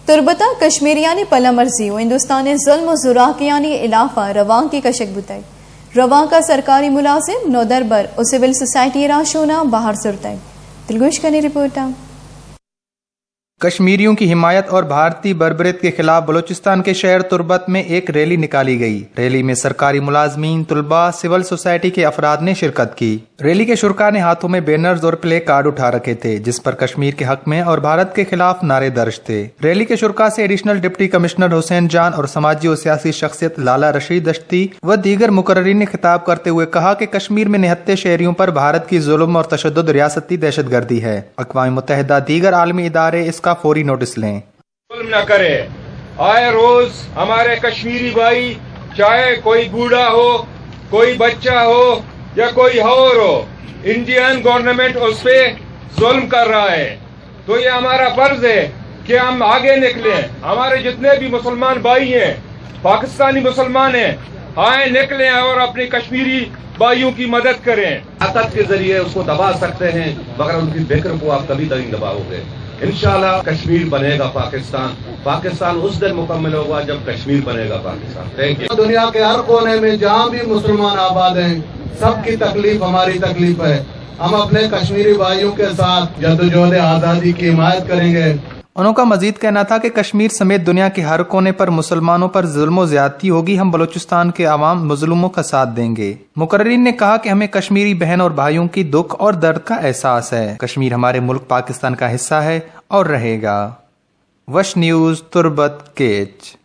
تربتا کشمیریانی پلا مرضی و ہندوستان ظلم و زرا کی یعنی علافہ رواں کی کشک بتائی رواں کا سرکاری ملازم نودربر و سول سوسائٹی راشونا باہر سرتائی دلگوش کرنے رپورٹا کشمیریوں کی حمایت اور بھارتی بربریت کے خلاف بلوچستان کے شہر تربت میں ایک ریلی نکالی گئی۔ ریلی میں سرکاری ملازمین، طلباء، سول سوسائٹی کے افراد نے شرکت کی۔ ریلی کے شرکاء نے ہاتھوں میں بینرز اور پلے کارڈ اٹھا رکھے تھے جس پر کشمیر کے حق میں اور بھارت کے خلاف نعرے درج تھے۔ ریلی کے شرکاء سے ایڈیشنل ڈپٹی کمشنر حسین جان اور سماجی و سیاسی شخصیت لالا رشید دشتی و دیگر مقررین نے خطاب کرتے ہوئے کہا کہ کشمیر میں نہتے شہریوں پر بھارت کی ظلم اور تشدد ریاستی دہشت گردی ہے۔ اقوام متحدہ دیگر عالمی ادارے اس کا فوری نوٹس لیں۔ ظلم نہ کرے۔ آئے روز ہمارے کشمیری بھائی، چاہے کوئی بوڑھا ہو، کوئی بچہ ہو یا کوئی اور ہو، انڈین گورنمنٹ اس پہ ظلم کر رہا ہے۔ تو یہ ہمارا فرض ہے کہ ہم آگے نکلیں۔ ہمارے جتنے بھی مسلمان بھائی ہیں، پاکستانی مسلمان ہیں، آئیں نکلیں اور اپنی کشمیری بھائیوں کی مدد کریں۔ طاقت کے ذریعے اس کو دبا سکتے ہیں مگر ان کی فکر کو آپ کبھی نہیں دباؤ گے۔ انشاءاللہ کشمیر بنے گا پاکستان۔ پاکستان اس دن مکمل ہوگا جب کشمیر بنے گا پاکستان۔ Thank you. دنیا کے ہر کونے میں جہاں بھی مسلمان آباد ہیں، سب کی تکلیف ہماری تکلیف ہے۔ ہم اپنے کشمیری بھائیوں کے ساتھ جدوجہد آزادی کی حمایت کریں گے۔ انہوں کا مزید کہنا تھا کہ کشمیر سمیت دنیا کے ہر کونے پر مسلمانوں پر ظلم و زیادتی ہوگی، ہم بلوچستان کے عوام مظلوموں کا ساتھ دیں گے۔ مقررین نے کہا کہ ہمیں کشمیری بہن اور بھائیوں کی دکھ اور درد کا احساس ہے۔ کشمیر ہمارے ملک پاکستان کا حصہ ہے اور رہے گا۔ وش نیوز تربت کیچ۔